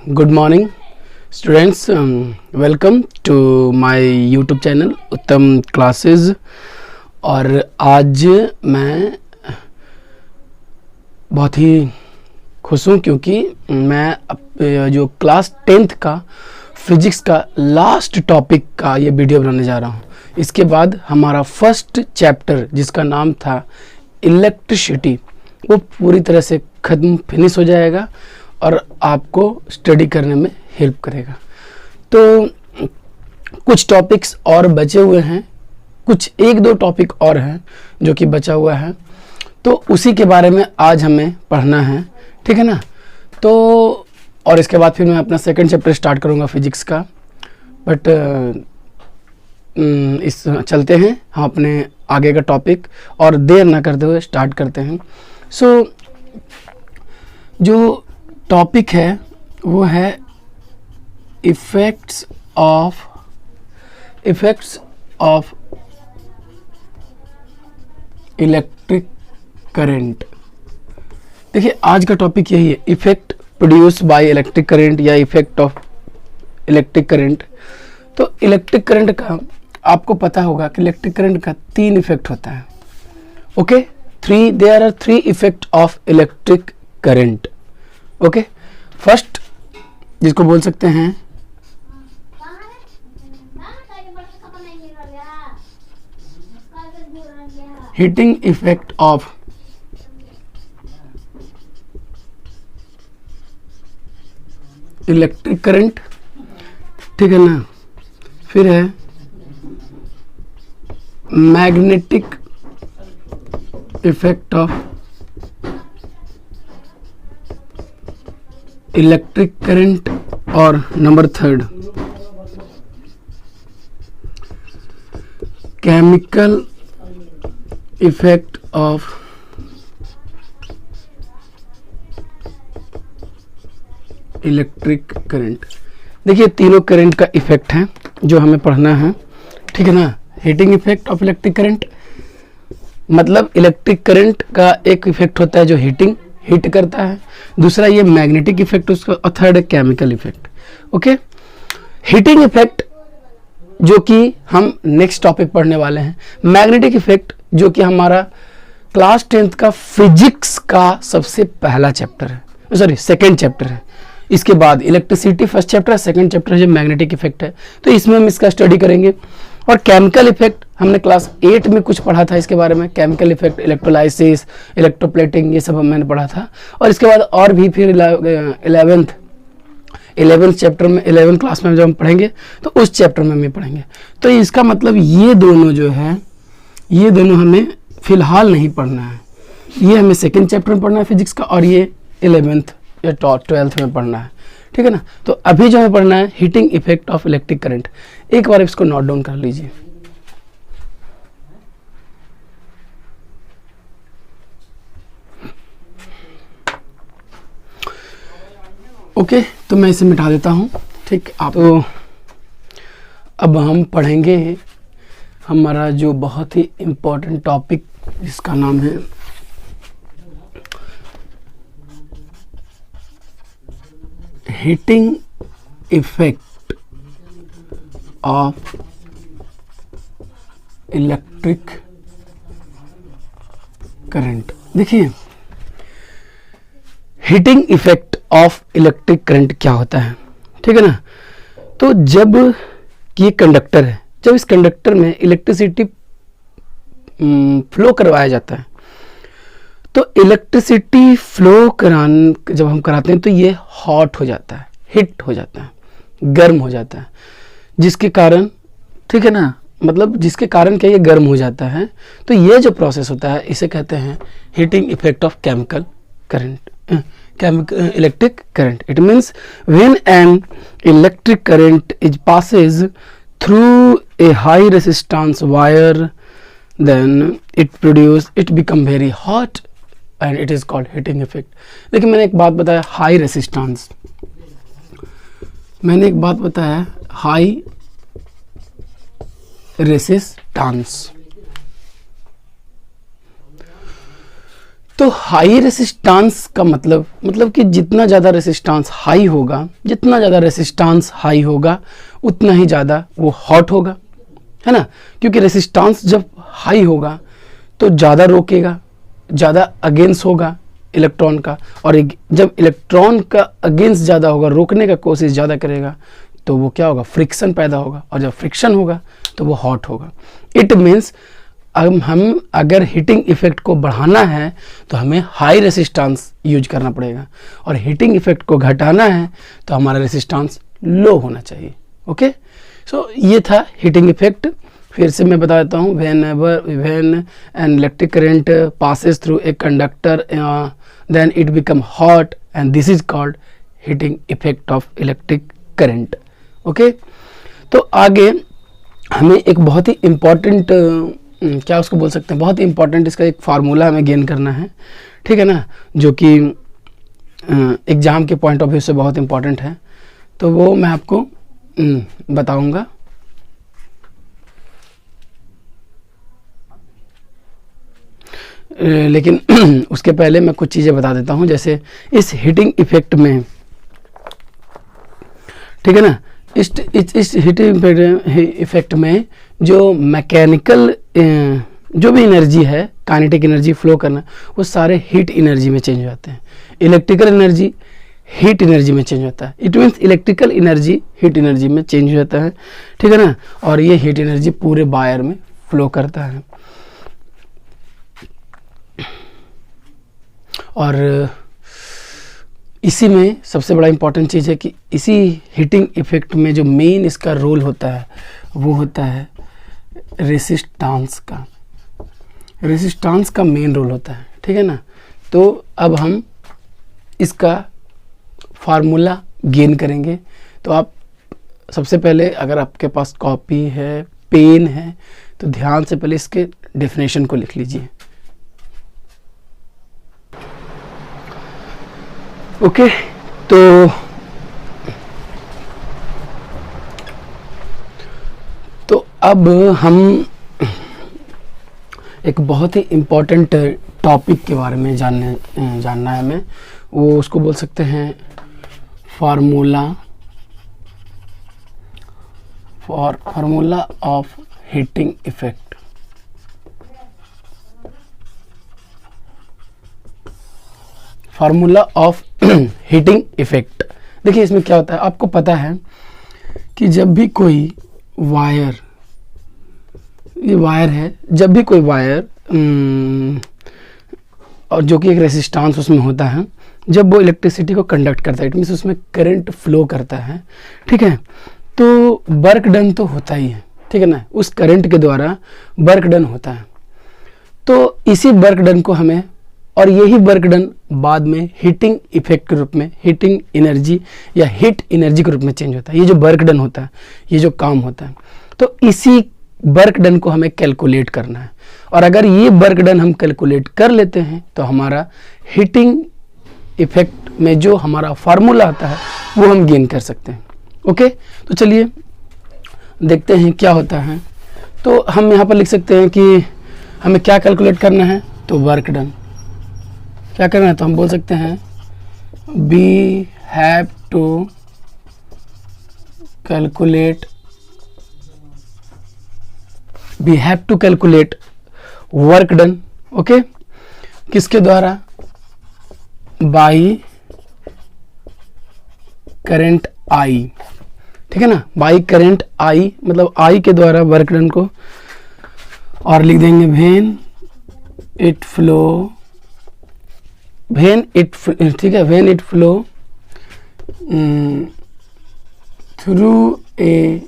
Good morning students, welcome to my YouTube channel Uttam Classes. और आज मैं बहुत ही खुश हूँ क्योंकि मैं जो क्लास 10th का फिजिक्स का लास्ट टॉपिक का ये वीडियो बनाने जा रहा हूँ। इसके बाद हमारा फर्स्ट चैप्टर जिसका नाम था इलेक्ट्रिसिटी वो पूरी तरह से फिनिश हो जाएगा और आपको स्टडी करने में हेल्प करेगा। तो कुछ टॉपिक्स और बचे हुए हैं, कुछ एक दो टॉपिक और हैं जो कि बचा हुआ है, तो उसी के बारे में आज हमें पढ़ना है, ठीक है ना। तो और इसके बाद फिर मैं अपना सेकंड चैप्टर स्टार्ट करूंगा फिजिक्स का। बट इस चलते हैं हम अपने आगे का टॉपिक और देर ना करते हुए स्टार्ट करते हैं। सो जो टॉपिक है वो है इफेक्ट्स ऑफ इलेक्ट्रिक करंट। देखिए आज का टॉपिक यही है, effect produce by electric current या इफेक्ट ऑफ इलेक्ट्रिक करंट। तो इलेक्ट्रिक करंट का आपको पता होगा कि इलेक्ट्रिक करंट का 3 इफेक्ट होता है। Okay, there are 3 effect of electric current. Okay, first जिसको बोल सकते हैं heating effect of electric current, ठीक है ना। फिर है magnetic effect of electric current, और number 3 chemical effect of electric current. देखिए तीनों करंट का इफेक्ट है जो हमें पढ़ना है, ठीक है ना। Heating effect of electric current मतलब इलेक्ट्रिक करंट का एक इफेक्ट होता है जो हीट करता है, दूसरा ये मैग्नेटिक इफेक्ट उसका, और थर्ड है chemical effect. Okay, heating effect जो कि हम नेक्स्ट टॉपिक पढ़ने वाले हैं, मैग्नेटिक इफेक्ट जो कि हमारा क्लास 10th का फिजिक्स का सबसे पहला चैप्टर है, सॉरी सेकंड चैप्टर है। इसके बाद इलेक्ट्रिसिटी फर्स्ट चैप्टर है, सेकंड चैप्टर है जो मैग्नेटिक इफेक्ट है, तो इसमें हम इसका स्टडी करेंगे। और केमिकल इफेक्ट हमने क्लास 8 में कुछ पढ़ा था इसके बारे में, केमिकल इफेक्ट, इलेक्ट्रोलाइसिस, इलेक्ट्रोप्लेटिंग, ये सब मैंने पढ़ा था। और इसके बाद और भी फिर 11th चैप्टर में, 11th क्लास में जब हम पढ़ेंगे तो उस चैप्टर में हम पढ़ेंगे। तो इसका मतलब ये दोनों जो है, ये दोनों हमें फिलहाल नहीं पढ़ना है, ये हमें सेकेंड चैप्टर में पढ़ना है फिजिक्स का, और ये 11th या 12th में पढ़ना है, ठीक है ना। तो अभी जो हमें पढ़ना है heating effect of electric current. एक बार इसको नोट डाउन कर लीजिए। ओके, तो मैं इसे मिटा देता हूं, ठीक। आप तो अब हम पढ़ेंगे हमारा जो बहुत ही इम्पोर्टेंट टॉपिक जिसका नाम है heating effect of electric current. देखिए heating effect of electric current क्या होता है, ठीक है ना। तो जब ये कंडक्टर है, जब इस कंडक्टर में इलेक्ट्रिसिटी फ्लो करवाया जाता है, तो इलेक्ट्रिसिटी फ्लो जब हम कराते हैं तो ये हॉट हो जाता है, हिट हो जाता है, गर्म हो जाता है, जिसके कारण, ठीक है ना, मतलब जिसके कारण क्या ये गर्म हो जाता है। तो ये जो प्रोसेस होता है इसे कहते हैं heating effect of chemical current, electric current. It means when an electric current is Passage through a high resistance wire, then it become very hot and it is called heating effect। लेकिन मैंने एक बात बताया, high resistance, मैंने एक बात बताया high resistance. तो तो हाई रेसिस्टेंस का मतलब कि जितना ज़्यादा रेसिस्टेंस हाई होगा, जितना ज़्यादा रेसिस्टेंस हाई होगा उतना ही ज़्यादा वो हॉट होगा, है ना। क्योंकि रेसिस्टेंस जब हाई होगा तो ज़्यादा रोकेगा, ज़्यादा अगेंस्ट होगा इलेक्ट्रॉन का, और जब इलेक्ट्रॉन का अगेंस्ट ज़्यादा होगा, रोकने का कोशिश ज़्यादा करेगा, तो वो क्या होगा, फ्रिक्शन पैदा होगा, और जब फ्रिक्शन होगा तो वो हॉट होगा। इट मीन्स हम अगर हीटिंग इफेक्ट को बढ़ाना है तो हमें हाई रेसिस्टेंस यूज करना पड़ेगा, और हीटिंग इफेक्ट को घटाना है तो हमारा रेसिस्टेंस लो होना चाहिए। ओके, सो ये था हीटिंग इफेक्ट। फिर से मैं बता देता हूँ, when an electric current passes through a conductor then it become hot and this is called heating effect of electric current. Okay, तो आगे हमें एक बहुत ही इम्पॉर्टेंट क्या उसको बोल सकते हैं, बहुत ही इम्पॉर्टेंट इसका एक फार्मूला हमें गेन करना है, ठीक है ना, जो कि एग्ज़ाम के पॉइंट ऑफ व्यू से बहुत इम्पॉर्टेंट है। तो वो मैं आपको बताऊंगा। लेकिन उसके पहले मैं कुछ चीज़ें बता देता हूं, जैसे इस हीटिंग इफेक्ट में, ठीक है ना, इस हीटिंग इफेक्ट में जो मैकेनिकल जो भी एनर्जी है, काइनेटिक एनर्जी फ्लो करना, वो सारे हीट एनर्जी में चेंज हो जाते हैं। इलेक्ट्रिकल एनर्जी हीट एनर्जी में चेंज होता है। It means electrical energy heat energy में चेंज हो जाता है, ठीक है ना, और ये हीट एनर्जी पूरे वायर में फ्लो करता है। और इसी में सबसे बड़ा इंपॉर्टेंट चीज़ है कि इसी हीटिंग इफेक्ट में जो मेन इसका रोल होता है वो होता है रेसिस्टेंस का। रेसिस्टेंस का मेन रोल होता है, ठीक है ना। तो अब हम इसका फार्मूला गेन करेंगे। तो आप सबसे पहले, अगर आपके पास कॉपी है, पेन है, तो ध्यान से पहले इसके डेफिनेशन को लिख लीजिए। ओके, तो अब हम एक बहुत ही इम्पोर्टेंट टॉपिक के बारे में जानना है हमें। वो उसको बोल सकते हैं formula of heating effect. Formula of heating effect. देखिए इसमें क्या होता है, आपको पता है कि जब भी कोई वायर, ये वायर है, जब भी कोई वायर और जो कि एक रेसिस्टेंस उसमें होता है, जब वो इलेक्ट्रिसिटी को कंडक्ट करता है, इट मीन्स उसमें करंट फ्लो करता है, ठीक है, तो वर्क डन तो होता ही है, ठीक है ना, उस करंट के द्वारा वर्क डन होता है। तो इसी वर्क डन को हमें, और यही वर्क डन बाद में हीटिंग इफेक्ट के रूप में, हीटिंग एनर्जी या हीट एनर्जी के रूप में चेंज होता है। ये जो वर्क डन होता है, ये जो काम होता है, तो इसी वर्क डन को हमें कैलकुलेट करना है। और अगर ये वर्क डन हम कैलकुलेट कर लेते हैं तो हमारा हीटिंग इफेक्ट में जो हमारा फार्मूला आता है वो हम गेन कर सकते हैं। ओके, तो चलिए देखते हैं क्या होता है। तो हम यहाँ पर लिख सकते हैं कि हमें क्या कैलकुलेट करना है, तो वर्क डन क्या करना है, तो हम बोल सकते हैं we have to calculate work done. Okay, किसके द्वारा, बाई करंट आई, ठीक है ना, बाई करंट आई, मतलब आई के द्वारा वर्क डन को, और लिख देंगे व्हेन इट फ्लो, ठीक है, when it flow through a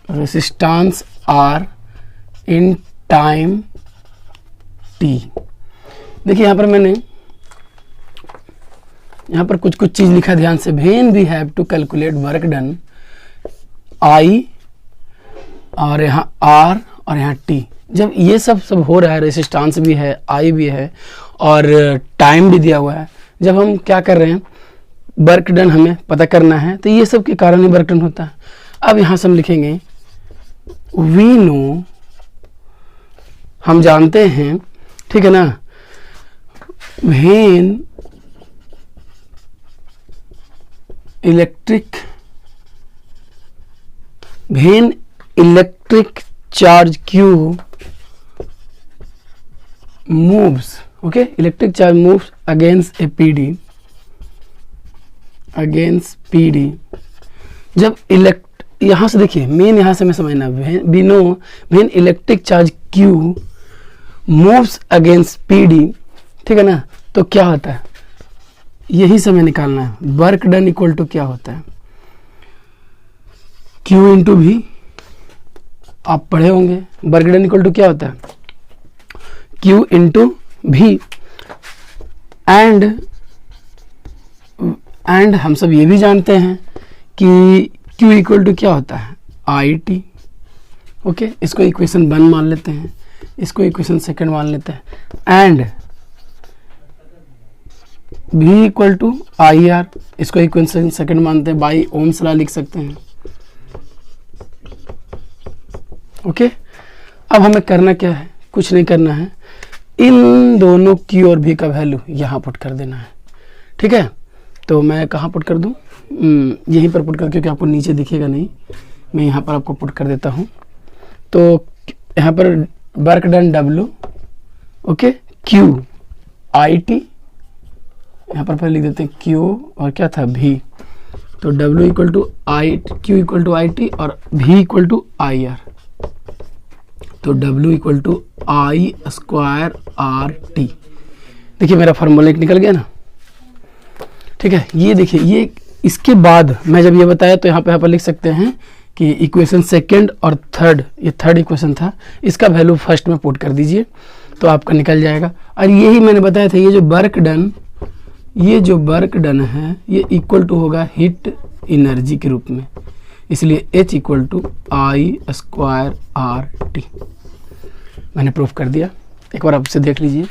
resistance R in time T. देखिए यहाँ पर मैंने यहाँ पर कुछ चीज लिखा, ध्यान से, when we have to calculate work done, I और यहाँ आर और यहाँ टी। जब ये सब हो रहा है, रेसिस्टेंस भी है, आई भी है और टाइम भी दिया हुआ है, जब हम क्या कर रहे हैं, वर्क डन हमें पता करना है, तो ये सब के कारण ही वर्क डन होता है। अब यहाँ से हम लिखेंगे वी नो, हम जानते हैं ठीक है ना। When electric charge Q moves, okay, electric charge moves against a PD, जब यहाँ से देखिए मेन, यहाँ से मैं समझना, we know when electric charge Q moves against PD, ठीक है ना, तो क्या होता है, यही समय निकालना है। वर्क डन इक्वल टू क्या होता है, Q इंटू भी, आप पढ़े होंगे। वर्क डन इक्वल टू क्या होता है, Q इंटू भी। एंड हम सब ये भी जानते हैं कि Q इक्वल टू क्या होता है, IT। ओके, इसको इक्वेशन 1 मान लेते हैं, इसको इक्वेशन 2 मान लेते हैं। And V equal to IR, इसको इक्वेशन 2 मानते हैं, बाई ओम्स लॉ लिख सकते हैं। ओके, अब हमें करना क्या है, कुछ नहीं करना है, इन दोनों Q और V का वैल्यू यहाँ पुट कर देना है। ठीक है, तो मैं कहाँ पुट कर दूँ, यहीं पर पुट कर, क्योंकि आपको नीचे दिखेगा नहीं, मैं यहाँ पर आपको पुट कर देता हूँ। तो यहाँ पर work done W, okay, Q IT, यहाँ पर लिख देते हैं Q और क्या था V, तो W equal to Q equal to IT और V इक्वल टू IR, तो W equal to I square RT। देखिए मेरा फार्मूला निकल गया ना। ठीक है, ये देखिए, ये इसके बाद मैं जब ये बताया तो यहाँ पर लिख सकते हैं कि इक्वेशन 2 और 3, ये 3rd इक्वेशन था, इसका वैल्यू फर्स्ट में पुट कर दीजिए तो आपका निकल जाएगा। और यही मैंने बताया था, ये जो वर्क डन है ये इक्वल टू होगा हीट एनर्जी के रूप में, इसलिए H equal to I square RT। मैंने प्रूफ कर दिया, एक बार आप इसे देख लीजिए।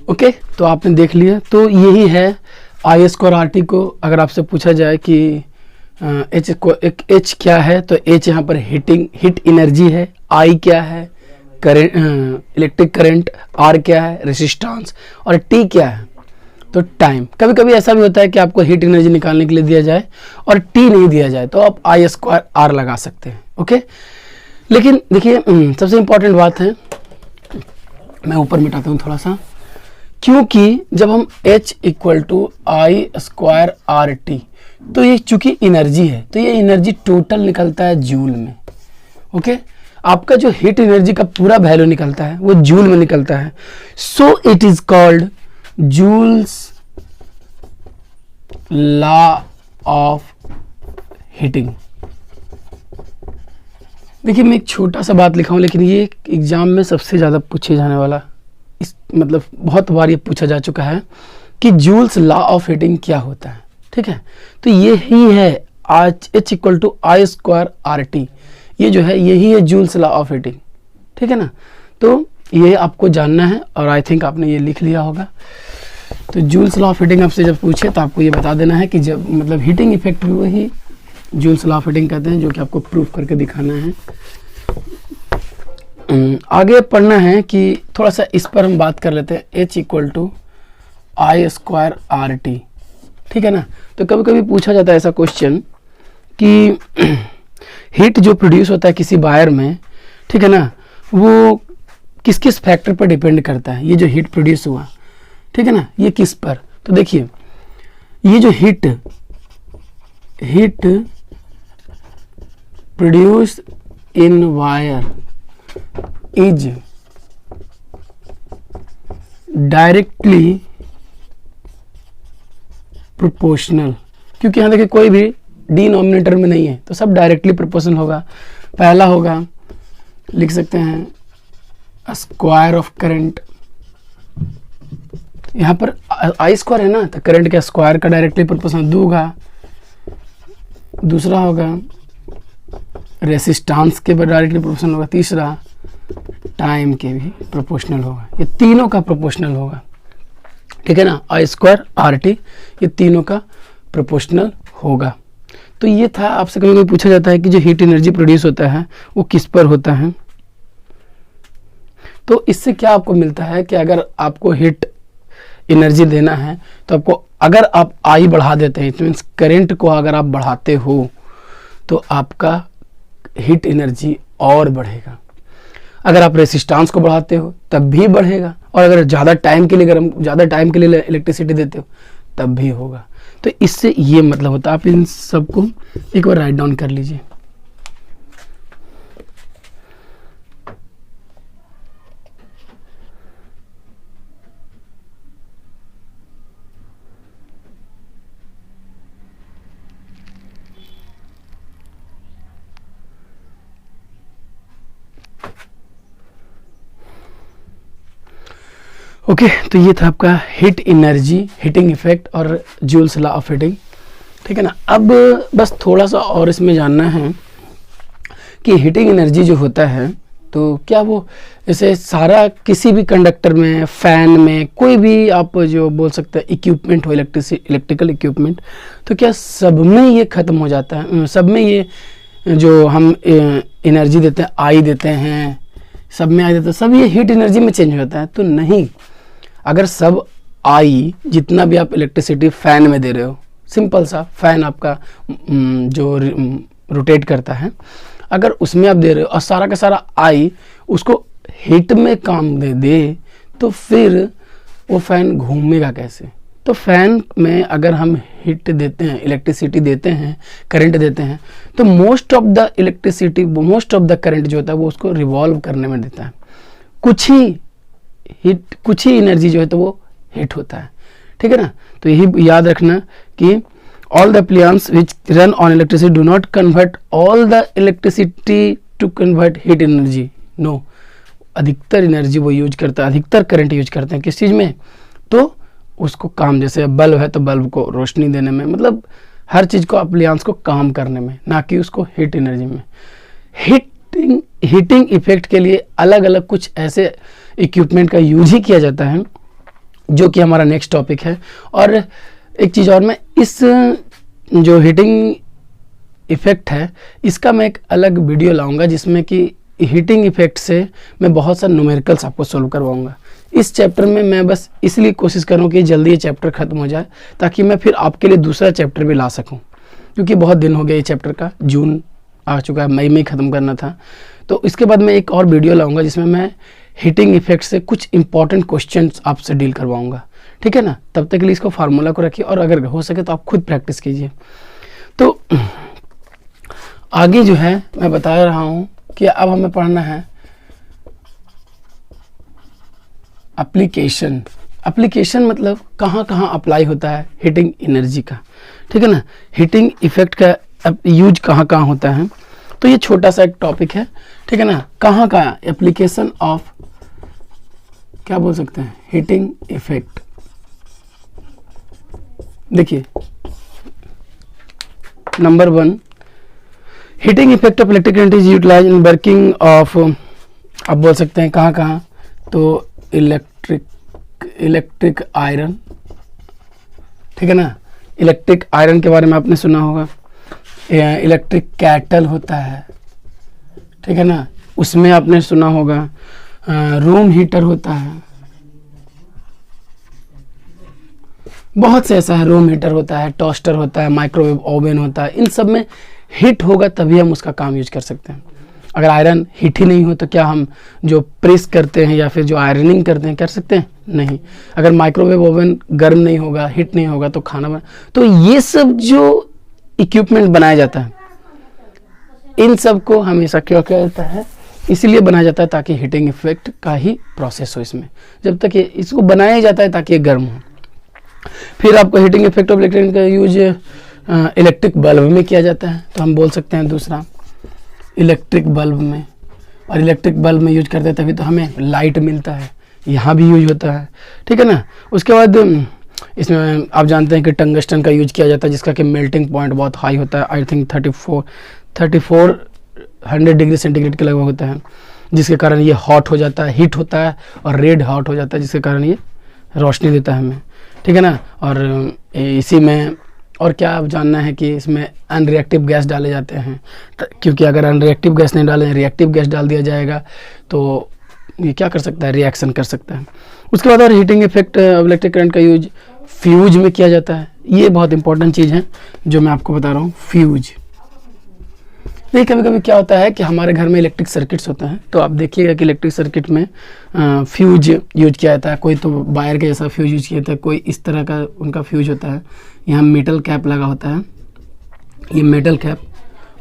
ओके, तो आपने देख लिया, तो यही है I स्क्वायर RT को अगर आपसे पूछा जाए कि H क्या है, तो H यहाँ पर हीट एनर्जी है, I क्या है करंट, इलेक्ट्रिक करंट, R क्या है रेजिस्टेंस, और T क्या है तो टाइम। कभी कभी ऐसा भी होता है कि आपको हीट एनर्जी निकालने के लिए दिया जाए और T नहीं दिया जाए, तो आप I स्क्वायर R लगा सकते हैं। ओके, लेकिन देखिए सबसे इंपॉर्टेंट बात है, मैं ऊपर मिटाता हूँ थोड़ा सा, क्योंकि जब हम H equal to I square RT, तो ये चूंकि एनर्जी है तो ये एनर्जी टोटल निकलता है जूल में। ओके, आपका जो हीट एनर्जी का पूरा वैल्यू निकलता है वो जूल में निकलता है, so it is called joules law of heating. देखिए मैं एक छोटा सा बात लिखा हूं, लेकिन ये एग्जाम में सबसे ज़्यादा पूछे जाने वाला, मतलब बहुत बार ये पूछा जा चुका है कि जूल्स लॉ ऑफ हीटिंग क्या होता है। ठीक है, तो ये ही है H equal to I square RT, ये जो है यही है जूल्स लॉ ऑफ हीटिंग। ठीक है ना, तो ये आपको जानना है और आई थिंक आपने ये लिख लिया होगा। तो जूल्स लॉ ऑफ हीटिंग आपसे जब पूछे तो आपको ये बता देना है कि जब मतलब हीटिंग इफेक्ट भी वही जूल्स लॉ ऑफ हीटिंग कहते हैं, जो कि आपको प्रूफ करके दिखाना है। आगे पढ़ना है कि थोड़ा सा इस पर हम बात कर लेते हैं, H equal to I square RT। ठीक है ना, तो कभी कभी पूछा जाता है ऐसा क्वेश्चन कि हीट जो प्रोड्यूस होता है किसी वायर में, ठीक है ना, वो किस किस फैक्टर पर डिपेंड करता है, ये जो हीट प्रोड्यूस हुआ, ठीक है ना, ये किस पर। तो देखिए ये जो heat produce in wire is directly proportional, क्योंकि यहाँ देखिए कोई भी डिनोमिनेटर में नहीं है तो सब डायरेक्टली प्रोपोर्शनल होगा। पहला होगा, लिख सकते हैं स्क्वायर ऑफ करंट, यहाँ पर आई स्क्वायर है ना, तो करंट के स्क्वायर का डायरेक्टली प्रोपोर्शनल 2 होगा। दूसरा होगा रेसिस्टेंस के डायरेक्टली प्रोपोर्शनल होगा। तीसरा टाइम के भी प्रोपोर्शनल होगा। ये तीनों का प्रोपोर्शनल होगा, ठीक है ना। आई स्क्वायर आर टी, ये तीनों का प्रोपोर्शनल होगा। तो ये था, आपसे कभी कभी पूछा जाता है कि जो हीट एनर्जी प्रोड्यूस होता है वो किस पर होता है। तो इससे क्या आपको मिलता है कि अगर आपको हीट एनर्जी देना है तो आपको, अगर आप आई बढ़ा देते हैं, इट मीन्स करंट को अगर आप बढ़ाते हो तो आपका हीट एनर्जी और बढ़ेगा। अगर आप रेसिस्टेंस को बढ़ाते हो तब भी बढ़ेगा, और अगर ज़्यादा टाइम के लिए इलेक्ट्रिसिटी देते हो तब भी होगा। तो इससे ये मतलब होता है। आप इन सबको एक बार राइट डाउन कर लीजिए। ओके, तो ये था आपका हीट एनर्जी, हीटिंग इफेक्ट और जूल्स लॉ ऑफ हीटिंग, ठीक है ना। अब बस थोड़ा सा और इसमें जानना है कि हीटिंग एनर्जी जो होता है तो क्या वो जैसे सारा किसी भी कंडक्टर में, फैन में, कोई भी आप जो बोल सकते हैं इक्विपमेंट हो, इलेक्ट्रिकल इक्विपमेंट, तो क्या सब में ये ख़त्म हो जाता है? सब में ये जो हम एनर्जी देते हैं, आई देते हैं, सब में आई देते हैं, सब ये हीट एनर्जी में चेंज हो जाता है? तो नहीं। अगर सब आई, जितना भी आप इलेक्ट्रिसिटी फैन में दे रहे हो, सिंपल सा फैन आपका जो रोटेट करता है, अगर उसमें आप दे रहे हो और सारा का सारा आई उसको हीट में काम दे तो फिर वो फैन घूमेगा कैसे? तो फैन में अगर हम हीट देते हैं, इलेक्ट्रिसिटी देते हैं, करंट देते हैं, तो most of the electricity, most of the current जो होता है वो उसको रिवॉल्व करने में देता है। कुछ ही एनर्जी जो है तो वो हीट होता है, ठीक है ना। तो यही याद रखना कि all the appliances which run on electricity do not convert all the electricity to convert heat energy, no। अधिकतर एनर्जी वो यूज करता है, अधिकतर करंट यूज करते हैं किस चीज़ में? तो उसको काम, जैसे बल्ब है तो बल्ब को रोशनी देने में, मतलब हर चीज़ को, अप्लायंस को काम करने में, ना कि उसको हीट एनर्जी में। हीटिंग इफेक्ट के लिए अलग अलग कुछ ऐसे इक्विपमेंट का यूज ही किया जाता है, जो कि हमारा नेक्स्ट टॉपिक है। और एक चीज़ और, मैं इस जो हीटिंग इफेक्ट है इसका मैं एक अलग वीडियो लाऊंगा, जिसमें कि हीटिंग इफेक्ट से मैं बहुत सा न्यूमेरिकल्स आपको सोल्व करवाऊंगा। इस चैप्टर में मैं बस इसलिए कोशिश करूँ कि जल्दी ये चैप्टर ख़त्म हो जाए, ताकि मैं फिर आपके लिए दूसरा चैप्टर भी ला सकूँ, क्योंकि बहुत दिन हो गया ये चैप्टर का, जून आ चुका है, मई में ख़त्म करना था। तो इसके बाद मैं एक और वीडियो लाऊंगा जिसमें मैं हीटिंग इफेक्ट से कुछ इंपॉर्टेंट क्वेश्चंस आपसे डील करवाऊंगा, ठीक है ना। तब तक के लिए इसको फार्मूला को रखिए, और अगर हो सके तो आप खुद प्रैक्टिस कीजिए। तो आगे जो है मैं बता रहा हूँ कि अब हमें पढ़ना है एप्लीकेशन। एप्लीकेशन मतलब कहाँ कहाँ अप्लाई होता है हीटिंग एनर्जी का, ठीक है ना। हीटिंग इफेक्ट का यूज कहाँ कहाँ होता है, तो ये छोटा सा एक टॉपिक है, ठीक है ना। कहाँ कहाँ एप्लीकेशन ऑफ, क्या बोल सकते हैं, हीटिंग इफेक्ट। देखिए, number 1, heating effect of electric current is utilise in working of, आप बोल सकते हैं कहाँ कहाँ, तो इलेक्ट्रिक आयरन, ठीक है ना। इलेक्ट्रिक आयरन के बारे में आपने सुना होगा। इलेक्ट्रिक कैटल होता है, ठीक है ना, उसमें आपने सुना होगा। रूम हीटर होता है, बहुत से ऐसा है, रूम हीटर होता है, टोस्टर होता है, माइक्रोवेव ओवन होता है। इन सब में हीट होगा तभी हम उसका काम यूज कर सकते हैं। अगर आयरन हीट ही नहीं हो तो क्या हम जो प्रेस करते हैं या फिर जो आयरनिंग करते हैं कर सकते हैं? नहीं। अगर माइक्रोवेव ओवन गर्म नहीं होगा, हीट नहीं होगा तो खाना बना, तो ये सब जो इक्विपमेंट बनाया जाता है, इन सब को हमेशा क्यों किया जाता है? इसलिए बनाया जाता है ताकि हीटिंग इफेक्ट का ही प्रोसेस हो इसमें, जब तक ये इसको बनाया जाता है ताकि ये गर्म हो। फिर आपको हीटिंग इफेक्ट ऑफ इलेक्ट्रिक का यूज इलेक्ट्रिक बल्ब में किया जाता है, तो हम बोल सकते हैं दूसरा इलेक्ट्रिक बल्ब में। और इलेक्ट्रिक बल्ब में यूज करते हैं तभी तो हमें लाइट मिलता है, यहाँ भी यूज होता है, ठीक है ना। उसके बाद इसमें आप जानते हैं कि टंगस्टन का यूज किया जाता है, जिसका कि मेल्टिंग पॉइंट बहुत हाई होता है, आई थिंक 3400 डिग्री सेंटीग्रेड के लगभग होता है, जिसके कारण ये हॉट हो जाता है, हीट होता है और रेड हॉट हो जाता है, जिसके कारण ये रोशनी देता है हमें, ठीक है ना। और इसी में और क्या आप जानना है कि इसमें अनरिएक्टिव गैस डाले जाते हैं, क्योंकि अगर अनरिएक्टिव गैस नहीं डालें, रिएक्टिव गैस डाल दिया जाएगा तो ये क्या कर सकता है, रिएक्शन कर सकता है। उसके बाद और हीटिंग इफेक्ट इलेक्ट्रिक करंट का यूज फ्यूज में किया जाता है। ये बहुत इंपॉर्टेंट चीज़ है जो मैं आपको बता रहा हूँ, फ्यूज। नहीं, कभी कभी क्या होता है कि हमारे घर में इलेक्ट्रिक सर्किट्स होते हैं, तो आप देखिएगा कि इलेक्ट्रिक सर्किट में फ्यूज यूज किया जाता है। कोई तो वायर के जैसा फ्यूज यूज किया जाता है, कोई इस तरह का उनका फ्यूज होता है। यहाँ मेटल कैप लगा होता है, ये मेटल कैप,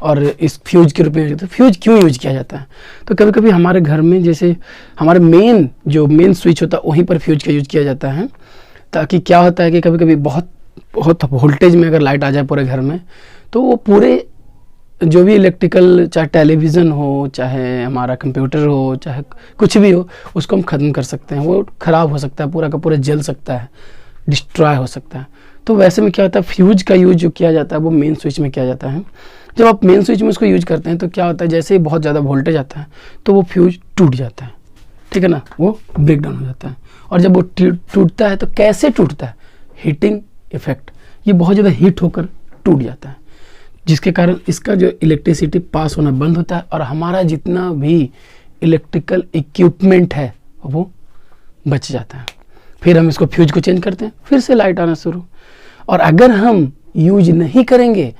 और इस फ्यूज के रूप में फ्यूज क्यों यूज किया जाता है, तो कभी कभी हमारे घर में जैसे हमारे मेन स्विच होता है वहीं पर फ्यूज का यूज किया जाता है, ताकि क्या होता है कि कभी कभी बहुत वोल्टेज में अगर लाइट आ जाए पूरे घर में, तो वो पूरे जो भी इलेक्ट्रिकल, चाहे टेलीविज़न हो, चाहे हमारा कंप्यूटर हो, चाहे कुछ भी हो, उसको हम ख़त्म कर सकते हैं। वो ख़राब हो सकता है, पूरा का पूरा जल सकता है, डिस्ट्रॉय हो सकता है। तो वैसे में क्या होता है, फ्यूज का यूज जो किया जाता है वो मेन स्विच में किया जाता है। जब आप मेन स्विच में उसको यूज करते हैं तो क्या होता है, जैसे ही बहुत ज़्यादा वोल्टेज आता है तो वो फ्यूज टूट जाता है, ठीक है ना, वो ब्रेक डाउन हो जाता है। और जब वो टूटता है तो कैसे टूटता है, हीटिंग इफेक्ट, ये बहुत ज़्यादा हीट होकर टूट जाता है, जिसके कारण इसका जो इलेक्ट्रिसिटी पास होना बंद होता है और हमारा जितना भी इलेक्ट्रिकल इक्विपमेंट है वो बच जाता है। फिर हम इसको फ्यूज को चेंज करते हैं, फिर से लाइट आना शुरू। और अगर हम यूज नहीं करेंगे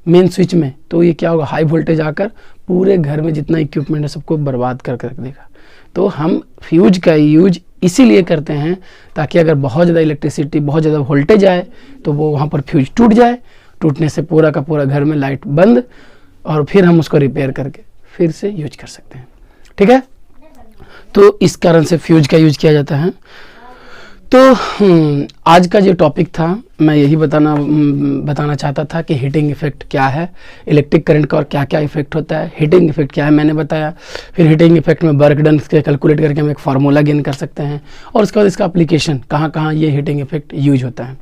मेन स्विच में तो ये क्या होगा, हाई वोल्टेज आकर पूरे घर में जितना इक्विपमेंट है सबको बर्बाद कर रख देगा। तो हम फ्यूज का यूज इसीलिए करते हैं ताकि अगर बहुत ज़्यादा इलेक्ट्रिसिटी, बहुत ज़्यादा वोल्टेज आए तो वो वहाँ पर फ्यूज टूट जाए, टूटने से पूरा का पूरा घर में लाइट बंद, और फिर हम उसको रिपेयर करके फिर से यूज कर सकते हैं, ठीक है। तो इस कारण से फ्यूज का यूज किया जाता है। तो आज का जो टॉपिक था मैं यही बताना चाहता था कि हीटिंग इफेक्ट क्या है, इलेक्ट्रिक करंट का और क्या क्या इफेक्ट होता है, हीटिंग इफेक्ट क्या है मैंने बताया। फिर हीटिंग इफेक्ट में वर्क डन के कैलकुलेट करके हम एक फार्मूला गेन कर सकते हैं, और उसके बाद इसका एप्लीकेशन कहाँ कहाँ ये हीटिंग इफेक्ट यूज होता है।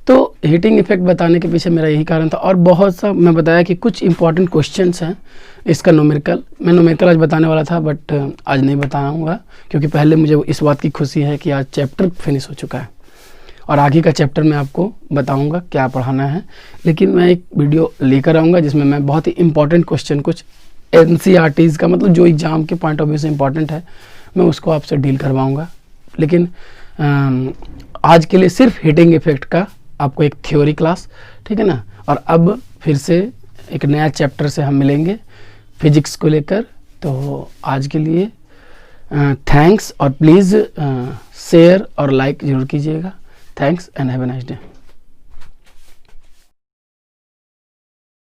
तो हीटिंग इफेक्ट बताने के पीछे मेरा यही कारण था। और बहुत सा मैं बताया कि कुछ इंपॉर्टेंट क्वेश्चंस हैं इसका मैं न्यूमेरिकल आज बताने वाला था, बट आज नहीं बताऊंगा, क्योंकि पहले मुझे इस बात की खुशी है कि आज चैप्टर फिनिश हो चुका है और आगे का चैप्टर मैं आपको बताऊंगा क्या पढ़ाना है। लेकिन मैं एक वीडियो लेकर आऊँगा जिसमें मैं बहुत ही इंपॉर्टेंट क्वेश्चन, कुछ NCERTs का मतलब जो एग्ज़ाम के पॉइंट ऑफ व्यू से इंपॉर्टेंट है, मैं उसको आपसे डील करवाऊँगा। लेकिन आज के लिए सिर्फ हीटिंग इफेक्ट का आपको एक थ्योरी क्लास, ठीक है ना। और अब फिर से एक नया चैप्टर से हम मिलेंगे फिजिक्स को लेकर। तो आज के लिए थैंक्स, और प्लीज़ शेयर और लाइक ज़रूर कीजिएगा। Thanks and have a nice day.